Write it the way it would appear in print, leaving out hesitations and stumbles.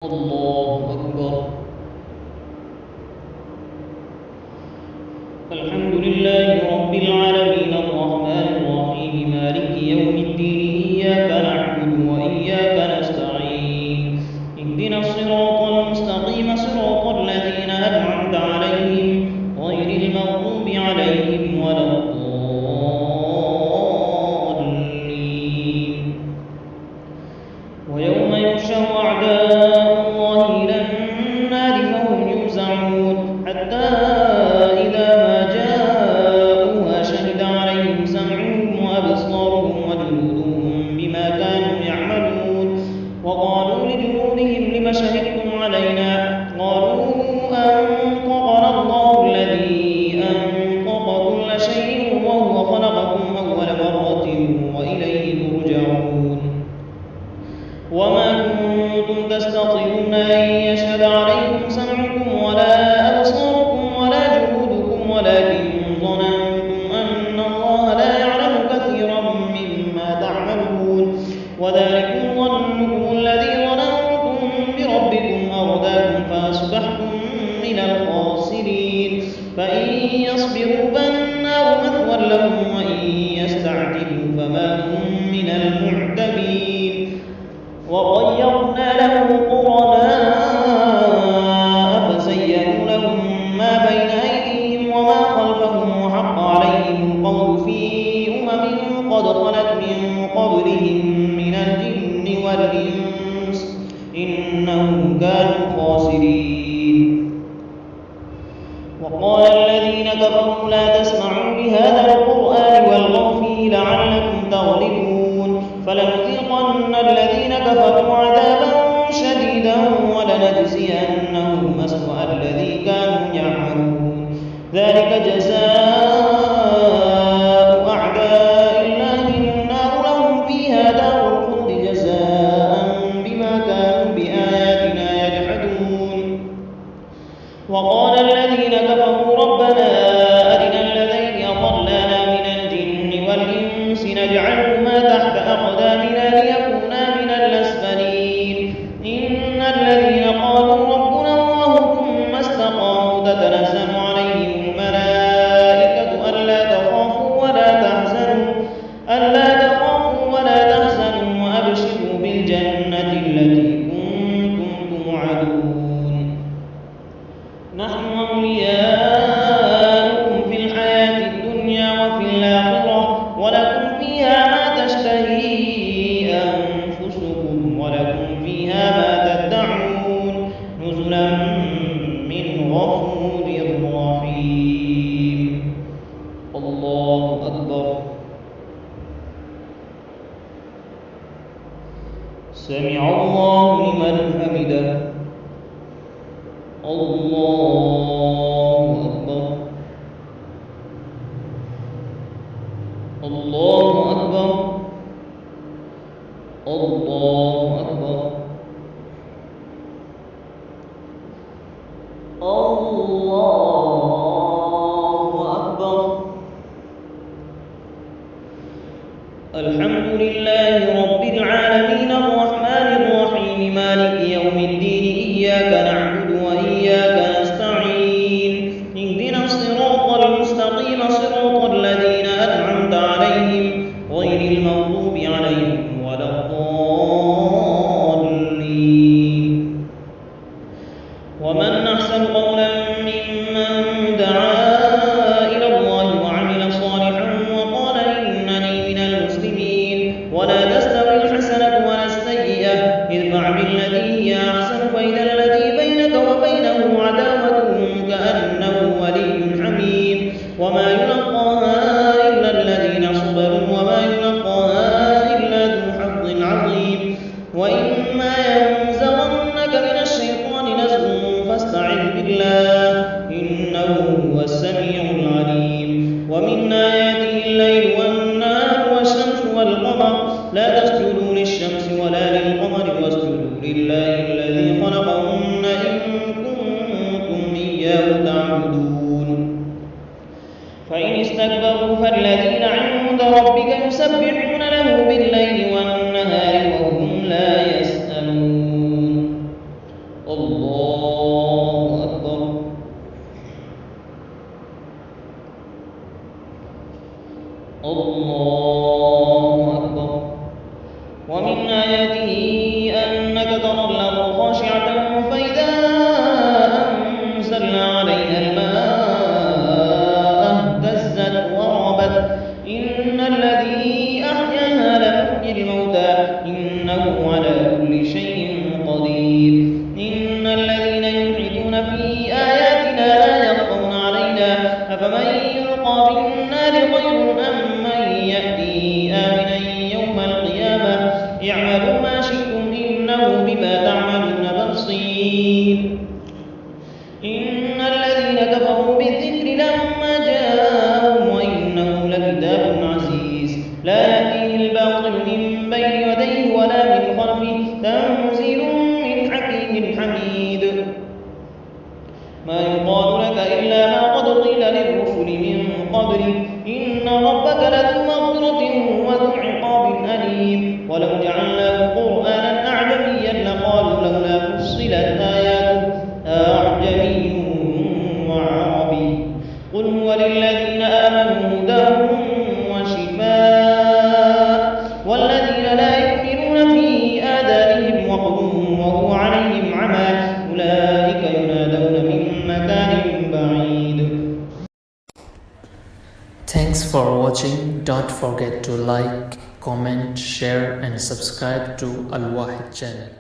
الله أكبر. الحمد لله رب العالمين الرحمن الرحيم مالك يوم الدين إياك نعبد وإياك نستعين اهدنا الصراط المستقيم صراط الذين أنعمت عليهم غير المغضوب عليهم ولا الضالين. ويوم يحشر أعداء الله إلى النار فهم يوزعون حتى إذا ما جاءوها شهد عليهم سمعهم وأبصارهم وجلودهم بما كانوا يعملون. وقالوا لجلودهم لم شهدتم علينا؟ قالوا أنطقنا الله الذي أنطق كل شيء وهو خلقكم أول مرة وإليه ترجعون. وما كنتم تستطيعون أن يشهد عليكم سمعكم ولا أبصاركم ولا جلودكم ولكن ظننتم أن الله لا يعلم كثيرا مما تعملون. وذلكم ظنكم الذي ظننتم بربكم أرداكم فأصبحتم من الخاسرين. فإن يصبروا فالنار مثوى لهم وإن يستعتبوا فما هم من المعتبين. وغيرنا لهم قرناء فزينوا لهم ما بين أيديهم وما خلفهم وحق عليهم القول في قد خلت من قبلهم من الجن والإنس إنهم كانوا خاسرين. وقال الذين كفروا لا تسمعوا لهذا القرآن والغوا فيه لعلكم تغلبون. فلنذيقن الذين كفروا عذابا شديدا ولنجزينهم أسوأ الذي كانوا يعملون. ذلك جزاء أعداء الله النار لهم فيها دار الخلد جزاء بما كانوا بآياتنا يجحدون. وقال الذين كفروا ربنا أرنا الذين أضلانا من الجن والإنس نجعلهما تحت أقدامنا ليكونا من الأسفلين. إن الذين قالوا ربنا الله ثم استقاموا تتنزل عليهم الملائكة ألا تخافوا ولا تحزنوا وأبشروا بالجنة التي كنتم توعدون. نحن أولياؤكم في الحياة الدنيا وفي الآخرة ولكم فيها ما تشتهي أنفسكم ولكم فيها ما تدعون نزلا من غفور رحيم. الله أكبر. سمع الله لمن حمده. الله أكبر. الله أكبر. الله أكبر. الله أكبر. الحمد لله رب العالمين الرحمن الرحيم مالك يوم الدين إياك نعبد وإياك نستعين اهدنا الصراط المستقيم صراط الذين أنعمت عليهم غير المغضوب عليهم ولا الضالين. ومن أحسن قولا ممن دعا إلى الله وعمل صالحا وقال إنني من المسلمين. ولا تستوي الحسنة ولا السيئة ادفع بالتي هي أحسن فإذا الذي بينك وبينه عداوة كأنه ولي حميم. وما يلقاها إلا الذين صبروا وما يلقاها إلا ذو حظ عظيم. وإما ينزغنك من الشيطان نزغ فاستعذ بالله إنه هو السميع العليم. ومن آياته الليل والنهار والشمس والقمر لا تسجدوا للشمس ولا للقمر واسجدوا لله الذي خلقهن إن كنتم إياه تعبدون. فإن استكبروا فالذين عند ربك يسبحون له بالليل والنهار وهم لا يسأمون. الله أكبر. الله أكبر. ومن آياته أنك ترى الأرض خاشعة فإذا أنزلنا عليها الماء اهتزت وربت إن الذي أحياها لمحيي الموتى إنه على كل شيء قدير. إن الذين يلحدون في آياتنا لا يخفون علينا أفمن يلقى في النار خير أم من يأتي آمنا يوم القيامة اعملوا ما شئتم إنه بما تعملون بصير. إن الذين كفروا بالذكر لما جاءهم وإنه لكتاب عزيز لا يأتيه الباطل من بين يديه ولا من خلفه تنزيل من حكيم حميد. ما يقال لك إلا ما قد قيل للرسل من قبلك إن ربك لذو مغفرة وذو عقاب أليم. ولو جعلناه قرآنا أعجميا لقالوا لولا فصلت آياته أعجمي وعربي قل هو للذين آمنوا هدى وشفاء والذين لا يؤمنون في آذانهم وقر وهو عليهم عمى أولئك ينادون من مكان بعيد. Thanks for watching. Don't forget to like, comment, share and subscribe to Al Wahid channel.